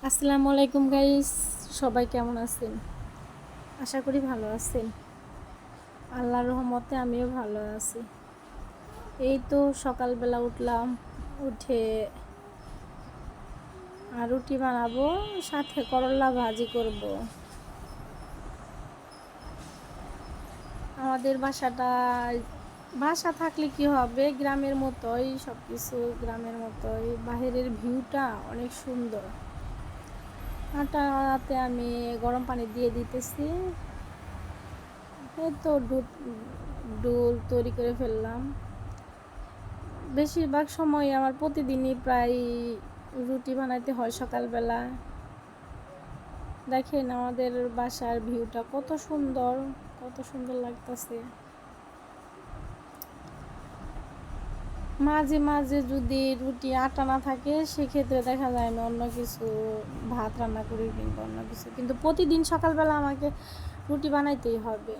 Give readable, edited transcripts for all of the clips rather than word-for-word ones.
আসসালামু আলাইকুম গাইস, সবাই কেমন আছেন? আশা করি ভালো আছেন। আল্লাহর রহমতে আমিও ভালো আছি। এই তো সকালবেলা উঠলাম, উঠে রুটি বানাবো, সাথে করলা ভাজি করব। আমাদের বাসা থাকলে কি হবে, গ্রামের মতোই সব কিছু, গ্রামের মতোই। বাইরের ভিউটা অনেক সুন্দর। আটাতে আমি গরম পানি দিয়ে দিতেছি। এই তো ডোল তৈরি করে ফেললাম। বেশিরভাগ সময় আমার প্রতিদিনই প্রায় রুটি বানাইতে হয় সকালবেলা। দেখেন আমাদের বাসার ভিউটা কত সুন্দর, কত সুন্দর লাগতেছে। মাঝে মাঝে যদি রুটি আটা না থাকে, সেক্ষেত্রে দেখা যায় আমি অন্য কিছু ভাত রান্না করি কিংবা অন্য কিছু, কিন্তু প্রতিদিন সকালবেলা আমাকে রুটি বানাইতেই হবে।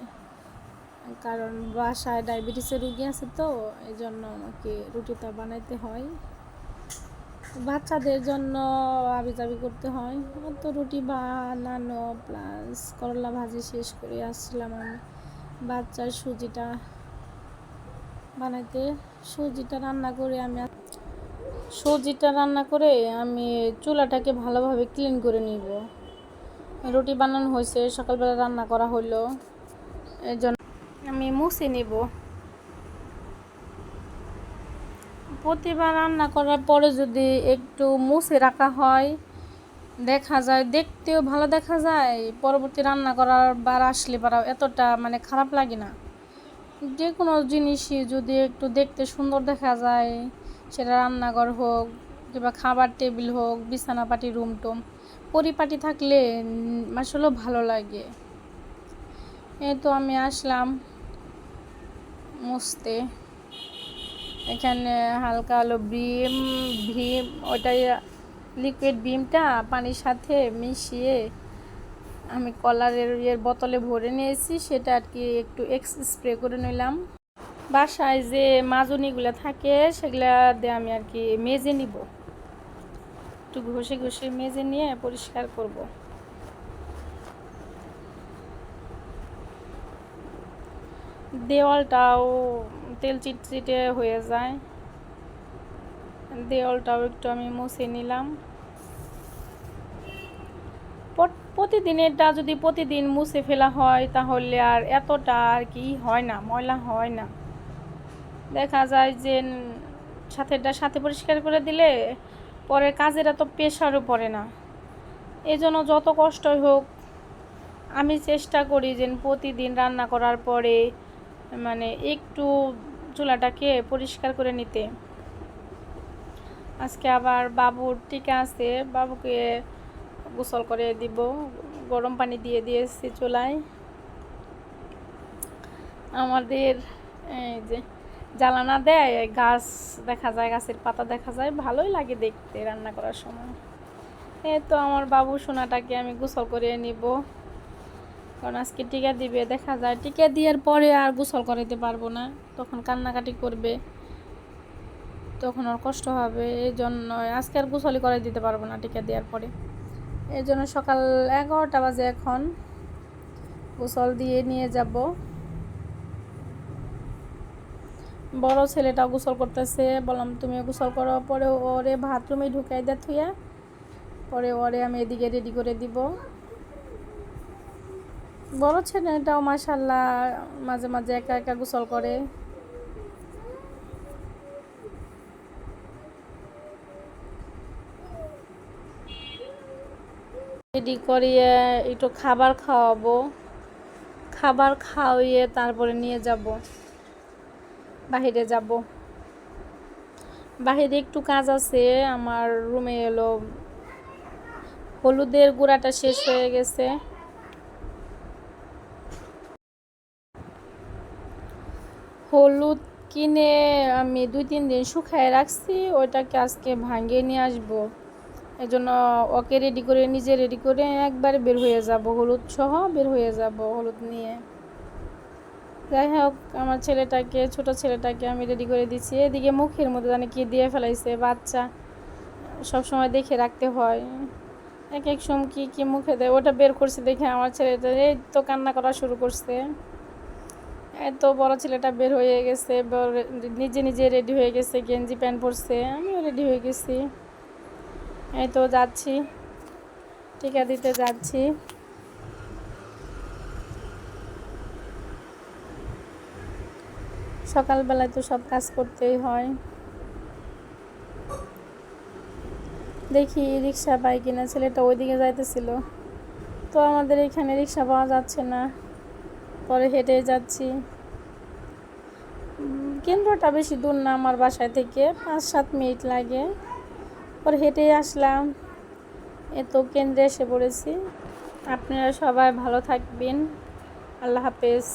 কারণ বাসায় ডায়াবেটিসের রুগী আছে, তো এই জন্য আমাকে রুটিটা বানাইতে হয়। বাচ্চাদের জন্য আবিজাবি করতে হয়। তো রুটি বানানো প্লাস করলা ভাজি শেষ করে আসছিলাম আমি বাচ্চার সুজিটা বানাইতে। সুজিটা রান্না করে আমি চুলাটাকে ভালোভাবে ক্লিন করে নিব। রুটি বানানো হয়েছে, সকালবেলা রান্না করা হলো, এই জন্য আমি মুছে নিব। প্রতিবার রান্না করার পরে যদি একটু মুছে রাখা হয়, দেখা যায় দেখতেও ভালো দেখা যায়। পরবর্তী রান্না করার বার আসলে পারাও এতটা খারাপ লাগে না। যে কোনো জিনিসই যদি একটু দেখতে সুন্দর দেখা যায়, সেটা রান্নাঘর হোক কিংবা খাবার টেবিল হোক, বিছানাপাটি, রুম টুম পরিপাটি থাকলে আসলে ভালো লাগে। এই তো আমি আসলাম মুছতে। এখানে হালকা আলো ভীম ওটাই লিকুইড ভীমটা পানির সাথে মিশিয়ে আমি কলারের বোতলে ভরে নিয়েছি, সেটা আর কি একটু স্প্রে করে নিলাম। বাসায় যে মাজনিগুলো থাকে সেগুলা দিয়ে আমি আর কি মেজে নিব, একটু ঘষে ঘষে মেজে নিয়ে পরিষ্কার করব। দেওয়ালটাও তেল চিটচিটে হয়ে যায়, দেওয়ালটাও একটু আমি মুছে নিলাম। প্রতিদিনেরটা যদি প্রতিদিন মুছে ফেলা হয়, তাহলে আর এতটা আর কি হয় না, ময়লা হয় না। দেখা যায় যে সাথে পরিষ্কার করে দিলে পরে কাজের এত প্রেশারও পড়ে না। এই জন্য যত কষ্টই হোক, আমি চেষ্টা করি যে প্রতিদিন রান্না করার পরে একটু চুলাটাকে পরিষ্কার করে নিতে। আজকে আবার বাবুর টিকা আছে, বাবুকে গোসল করে দিব। গরম পানি দিয়ে দিয়েছি চুলায়। আমাদের এই যে জ্বালানা দেয়, গাছ দেখা যায়, গাছের পাতা দেখা যায়, ভালোই লাগে দেখতে রান্না করার সময়। এই তো আমার বাবু সোনাটাকে আমি গোসল করে নিব, কারণ আজকে টিকা দিবে। দেখা যায় টিকা দেওয়ার পরে আর গোসল করাইতে পারবো না, তখন কান্নাকাটি করবে, তখন আর কষ্ট হবে। এই জন্য আজকে আর গোসলই করাই দিতে পারবো না টিকা দেওয়ার পরে। এই জন্য সকাল 11টা বাজে, এখন গোসল দিয়ে নিয়ে যাব। বড় ছেলেটাও গোসল করতেছে, বললাম তুমিও গোসল করো। পরে ওরে বাথরুমে ঢুকাই দে থুয়া, পরে ওরে আমি এদিকে রেডি করে দিব। বড় ছেলেটাও মাশাআল্লাহ মাঝে মাঝে একা একা গোসল করে। রেডি করিয়ে একটু খাবার খাওয়াবো, খাবার খাওয়িয়ে তারপরে নিয়ে যাব, বাহিরে যাব। বাহিরে একটু কাজ আছে আমার রুমে। এলো হলুদের গুঁড়াটা শেষ হয়ে গেছে, হলুদ কিনে আমি 2-3 দিন শুকায় রাখছি, ওইটাকে আজকে ভাঙিয়ে নিয়ে আসবো। এই জন্য ওকে রেডি করে, নিজে রেডি করে একবারে বের হয়ে যাব, হলুদ সহ বের হয়ে যাব হলুদ নিয়ে। যাই হোক, আমার ছোট ছেলেটাকে আমি রেডি করে দিচ্ছি। এদিকে মুখের মধ্যে জানি কি দিয়ে ফেলাইছে, বাচ্চা সব সময় দেখে রাখতে হয়। এক এক সময় কী কী মুখে দেয় ওটা বের করছে দেখে আমার ছেলেটা এই তো কান্না করা শুরু করছে। এই তো বড় ছেলেটা বের হয়ে গেছে, নিজে নিজে রেডি হয়ে গেছে, গেঞ্জি প্যান্ট পরছে, আমিও রেডি হয়ে গেছি। এই তো যাচ্ছি, টিকা দিতে যাচ্ছি। সকালবেলায় তো সব কাজ করতেই হয়। দেখি রিক্সা পাই কিনা, ছেলেটা ওইদিকে যাইতেছিল, তো আমাদের এখানে রিক্সা পাওয়া যাচ্ছে না, পরে হেঁটে যাচ্ছি। কেন্দ্রটা বেশি দূর না আমার বাসায় থেকে, 5-7 মিনিট লাগে, পরে হেঁটে আসলাম। এ তো কেন্দ্রে এসে পড়েছি। আপনারা সবাই ভালো থাকবেন। আল্লাহ হাফেজ।